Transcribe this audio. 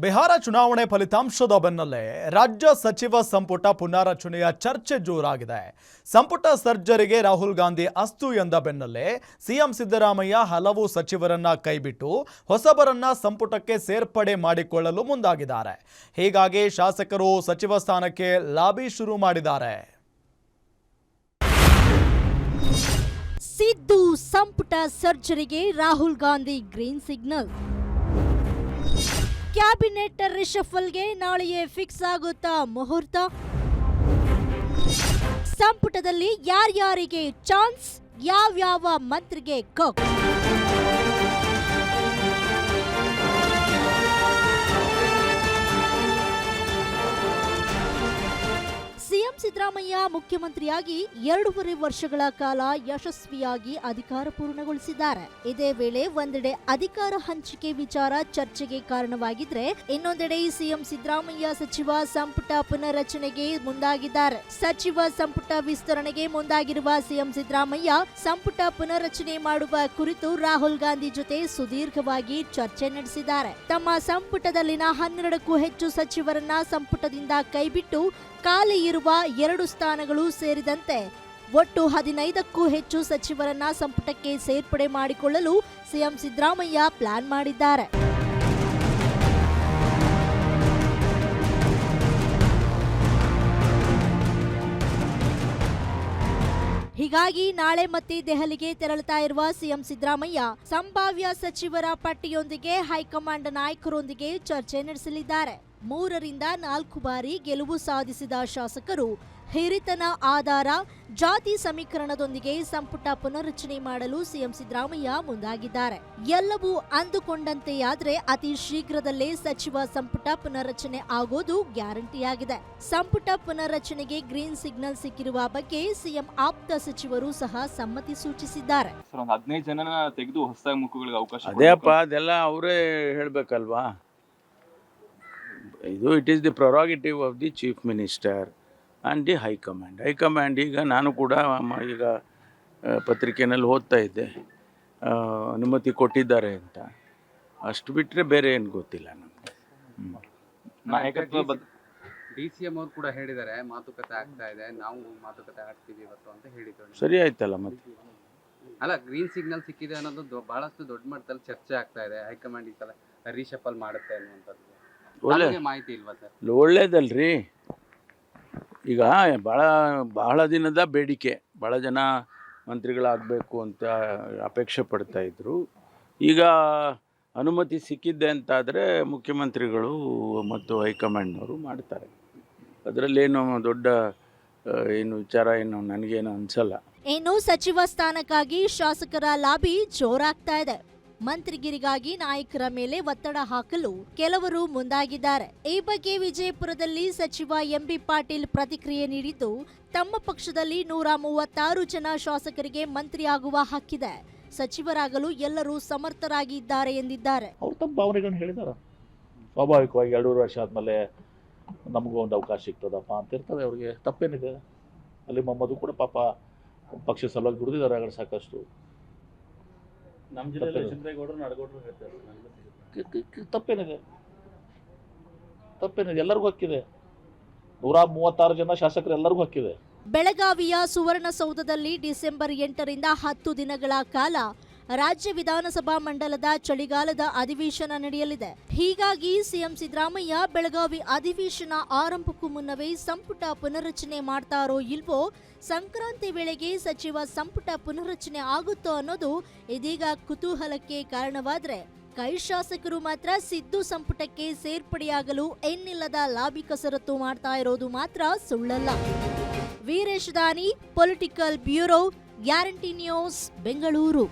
ಬಿಹಾರ ಚುನಾವಣೆ ಫಲಿತಾಂಶದ ಬೆನ್ನಲ್ಲೇ ರಾಜ್ಯ ಸಚಿವ ಸಂಪುಟ ಪುನಾರಚನೆಯ ಚರ್ಚೆ ಜೋರಾಗಿದೆ. ಸಂಪುಟ ಸರ್ಜರಿಗೆ ರಾಹುಲ್ ಗಾಂಧಿ ಅಸ್ತು ಎಂದ ಬೆನ್ನಲ್ಲೇ ಸಿಎಂ ಸಿದ್ದರಾಮಯ್ಯ ಹಲವು ಸಚಿವರನ್ನ ಕೈಬಿಟ್ಟು ಹೊಸಬರನ್ನ ಸಂಪುಟಕ್ಕೆ ಸೇರ್ಪಡೆ ಮಾಡಿಕೊಳ್ಳಲು ಮುಂದಾಗಿದ್ದಾರೆ. ಹೀಗಾಗಿ ಶಾಸಕರು ಸಚಿವ ಸ್ಥಾನಕ್ಕೆ ಲಾಬಿ ಶುರು ಮಾಡಿದ್ದಾರೆ. ಸಿದ್ದು ಸಂಪುಟ ಸರ್ಜರಿಗೆ Rahul Gandhi green signal. Cabinet ರಿಷಫಲ್ಗೆ ನಾಳೆಯೇ ಫಿಕ್ಸ್ ಆಗುತ್ತಾ ಮುಹೂರ್ತ? ಸಂಪುಟದಲ್ಲಿ ಯಾರ್ಯಾರಿಗೆ ಚಾನ್ಸ್, ಯಾವ್ಯಾವ ಮಂತ್ರಿಗೆ ಕಪ್? ಸಿಎಂ ಸಿದ್ದರಾಮಯ್ಯ ಮುಖ್ಯಮಂತ್ರಿಯಾಗಿ 2.5 ವರ್ಷಗಳ ಕಾಲ ಯಶಸ್ವಿಯಾಗಿ ಅಧಿಕಾರ ಪೂರ್ಣಗೊಳಿಸಿದ್ದಾರೆ. ಇದೇ ವೇಳೆ ಒಂದೆಡೆ ಅಧಿಕಾರ ಹಂಚಿಕೆ ವಿಚಾರ ಚರ್ಚೆಗೆ ಕಾರಣವಾಗಿದ್ರೆ, ಇನ್ನೊಂದೆಡೆ ಸಿಎಂ ಸಿದ್ದರಾಮಯ್ಯ ಸಚಿವ ಸಂಪುಟ ಪುನರ್ರಚನೆಗೆ ಮುಂದಾಗಿದ್ದಾರೆ. ಸಚಿವ ಸಂಪುಟ ವಿಸ್ತರಣೆಗೆ ಮುಂದಾಗಿರುವ ಸಿಎಂ ಸಿದ್ದರಾಮಯ್ಯ ಸಂಪುಟ ಪುನರ್ರಚನೆ ಮಾಡುವ ಕುರಿತು ರಾಹುಲ್ ಗಾಂಧಿ ಜೊತೆ ಸುದೀರ್ಘವಾಗಿ ಚರ್ಚೆ ನಡೆಸಿದ್ದಾರೆ. ತಮ್ಮ ಸಂಪುಟದಲ್ಲಿನ 12ಕ್ಕೂ ಹೆಚ್ಚು ಸಚಿವರನ್ನ ಸಂಪುಟದಿಂದ ಕೈಬಿಟ್ಟು ಖಾಲಿ ಇರುವ 2 ಸ್ಥಾನಗಳು ಸೇರಿದಂತೆ ಒಟ್ಟು 15ಕ್ಕೂ ಹೆಚ್ಚು ಸಚಿವರನ್ನ ಸಂಪುಟಕ್ಕೆ ಸೇರ್ಪಡೆ ಮಾಡಿಕೊಳ್ಳಲು ಸಿಎಂ ಸಿದ್ದರಾಮಯ್ಯ ಪ್ಲಾನ್ ಮಾಡಿದ್ದಾರೆ. ಹೀಗಾಗಿ ನಾಳೆ ಮತ್ತೆ ದೆಹಲಿಗೆ ತೆರಳುತ್ತಾ ಇರುವ ಸಿಎಂ ಸಿದ್ದರಾಮಯ್ಯ ಸಂಭಾವ್ಯ ಸಚಿವರ ಪಟ್ಟಿಯೊಂದಿಗೆ ಹೈಕಮಾಂಡ್ ನಾಯಕರೊಂದಿಗೆ ಚರ್ಚೆ ನಡೆಸಲಿದ್ದಾರೆ. 3 ರಿಂದ 4 ಬಾರಿ ಗೆಲುವು ಸಾಧಿಸಿದ ಶಾಸಕರು ಹಿರಿತನ ಆಧಾರ ಜಾತಿ ಸಮೀಕರಣದೊಂದಿಗೆ ಸಂಪುಟ ಪುನರ್ರಚನೆ ಮಾಡಲು ಸಿಎಂ ಸಿದ್ದರಾಮಯ್ಯ ಮುಂದಾಗಿದ್ದಾರೆ. ಎಲ್ಲವೂ ಅಂದುಕೊಂಡಂತೆಯಾದ್ರೆ ಅತಿ ಶೀಘ್ರದಲ್ಲೇ ಸಚಿವ ಸಂಪುಟ ಪುನರ್ರಚನೆ ಆಗೋದು ಗ್ಯಾರಂಟಿಯಾಗಿದೆ. ಸಂಪುಟ ಪುನರ್ರಚನೆಗೆ ಗ್ರೀನ್ ಸಿಗ್ನಲ್ ಸಿಕ್ಕಿರುವ ಬಗ್ಗೆ ಸಿಎಂ ಆಪ್ತ ಸಚಿವರು ಸಹ ಸಮ್ಮತಿ ಸೂಚಿಸಿದ್ದಾರೆ. 15 ಜನನ ತೆಗೆದು ಹೊಸ ಮುಖಗಳಿಗೆ ಅವಕಾಶ ಅದೇಪ್ಪ, ಅದೆಲ್ಲ ಅವರೇ ಹೇಳಬೇಕಲ್ವಾ. ಇದು it is the prerogative of the chief minister and the high command. ಈಗ ನಾನು ಕೂಡ ಈಗ ಪತ್ರಿಕೆಯಲ್ಲಿ ಓದ್ತಾ ಇದ್ದೆ, ಅನುಮತಿ ಕೊಟ್ಟಿದ್ದಾರೆ ಅಂತ. ಅಷ್ಟು ಬಿಟ್ಟರೆ ಬೇರೆ ಏನು ಗೊತ್ತಿಲ್ಲ ನಮಗೆ. ನಾಯಕತ್ವ DCM ಅವರು ಕೂಡ ಹೇಳಿದ್ದಾರೆ, ಮಾತುಕತೆ ಆಗ್ತಾ ಇದೆ, ನಾವು ಮಾತುಕತೆ ಆಡ್ತೀವಿ ಇವತ್ತು ಅಂತ ಹೇಳಿದ್ರು. ಸರಿ ಆಯ್ತಲ್ಲ ಮತ್ತೆ. ಅಲ್ಲ, ಗ್ರೀನ್ ಸಿಗ್ನಲ್ ಸಿಕ್ಕಿದೆ ಅನ್ನೋದು ಬಹಳಷ್ಟು ದೊಡ್ಡ ಮಟ್ಟದಲ್ಲಿ ಚರ್ಚೆ ಆಗ್ತಾ ಇದೆ. ಹೈಕಮಾಂಡ್ ಈ ಸಲ ರೀಶಫಲ್ ಮಾಡುತ್ತೆ ಅನ್ನುವಂಥದ್ದು ಮಾಹಿತಿ ಇಲ್ವಾ ಸರ್? ಒಳ್ಳೇದಲ್ರಿ. ಈಗ ಬಹಳ ದಿನದ ಬೇಡಿಕೆ, ಭಾಳ ಜನ ಮಂತ್ರಿಗಳಾಗಬೇಕು ಅಂತ ಅಪೇಕ್ಷೆ ಪಡ್ತಾ ಇದ್ರು. ಈಗ ಅನುಮತಿ ಸಿಕ್ಕಿದ್ದೆ ಅಂತಾದರೆ ಮುಖ್ಯಮಂತ್ರಿಗಳು ಮತ್ತು ಹೈಕಮಾಂಡ್ನವರು ಮಾಡ್ತಾರೆ. ಅದರಲ್ಲೇನು ದೊಡ್ಡ ವಿಚಾರ ನನಗೇನು ಅನ್ಸಲ್ಲ. ಇನ್ನು ಸಚಿವ ಸ್ಥಾನಕ್ಕಾಗಿ ಶಾಸಕರ ಲಾಬಿ ಜೋರಾಗ್ತಾ ಇದೆ. ಮಂತ್ರಿಗಿರಿಗಾಗಿ ನಾಯಕರ ಮೇಲೆ ಒತ್ತಡ ಹಾಕಲು ಕೆಲವರು ಮುಂದಾಗಿದ್ದಾರೆ. ಈ ಬಗ್ಗೆ ವಿಜಯಪುರದಲ್ಲಿ ಸಚಿವ ಎಂಬಿ ಪಾಟೀಲ್ ಪ್ರತಿಕ್ರಿಯೆ ನೀಡಿದ್ದು, ತಮ್ಮ ಪಕ್ಷದಲ್ಲಿ 136 ಜನ ಶಾಸಕರಿಗೆ ಮಂತ್ರಿಯಾಗುವ ಹಕ್ಕಿದೆ, ಸಚಿವರಾಗಲು ಎಲ್ಲರೂ ಸಮರ್ಥರಾಗಿದ್ದಾರೆ ಎಂದಿದ್ದಾರೆ. ಅವ್ರು ತಮ್ಮ ಭಾವನೆಗಳನ್ನ ಹೇಳಿದಾರ. ಸ್ವಾಭಾವಿಕವಾಗಿ 2.5 ವರ್ಷ ಆದಮೇಲೆ ನಮಗೂ ಒಂದು ಅವಕಾಶ ಸಿಗ್ತದಪ್ಪ ಅಂತ ಇರ್ತದೆ. ಅವ್ರಿಗೆ ತಪ್ಪೇನಿದೆ. ಅಲ್ಲಿ ಮೊಹಮ್ಮದು ಕೂಡ ಪಾಪ ಪಕ್ಷ ಸಲುವಾಗಿ ದುಡಿದಿದ್ದಾರೆ ಆಗಲಿ ಸಾಕಷ್ಟು. ನಮ್ಮ ಜಿಲ್ಲೆಯಲ್ಲಿ ಚಂದ್ರೇಗೌಡರು ನಾಡಗೌಡರು ಹೇಳ್ತಾರೆ, ತಪ್ಪೇನಿದೆ? ಎಲ್ಲರಿಗೂ ಹಕ್ಕಿದೆ. 136 ಜನ ಶಾಸಕರು ಎಲ್ಲರಿಗೂ ಹಕ್ಕಿದೆ. ಬೆಳಗಾವಿಯ ಸುವರ್ಣಸೌಧದಲ್ಲಿ ಡಿಸೆಂಬರ್ 8 ರಿಂದ 10 ದಿನಗಳ ಕಾಲ ರಾಜ್ಯ ವಿಧಾನಸಭಾ ಮಂಡಲದ ಚಳಿಗಾಲದ ಅಧಿವೇಶನ ನಡೆಯಲಿದೆ. ಹೀಗಾಗಿ ಸಿಎಂ ಸಿದ್ದರಾಮಯ್ಯ ಬೆಳಗಾವಿ ಅಧಿವೇಶನ ಆರಂಭಕ್ಕೂ ಮುನ್ನವೇ ಸಂಪುಟ ಪುನರ್ರಚನೆ ಮಾಡ್ತಾರೋ ಇಲ್ವೋ, ಸಂಕ್ರಾಂತಿ ವೇಳೆಗೆ ಸಚಿವ ಸಂಪುಟ ಪುನರ್ರಚನೆ ಆಗುತ್ತೋ ಅನ್ನೋದು ಇದೀಗ ಕುತೂಹಲಕ್ಕೆ ಕಾರಣವಾದ್ರೆ, ಕೈ ಶಾಸಕರು ಮಾತ್ರ ಸಿದ್ದು ಸಂಪುಟಕ್ಕೆ ಸೇರ್ಪಡೆಯಾಗಲು ಎನ್ನಿಲ್ಲದ ಲಾಬಿ ಕಸರತ್ತು ಮಾಡ್ತಾ ಇರೋದು ಮಾತ್ರ ಸುಳ್ಳಲ್ಲ. ವೀರೇಶ್ ದಾನಿ, political bureau, guarantee news, Bengaluru.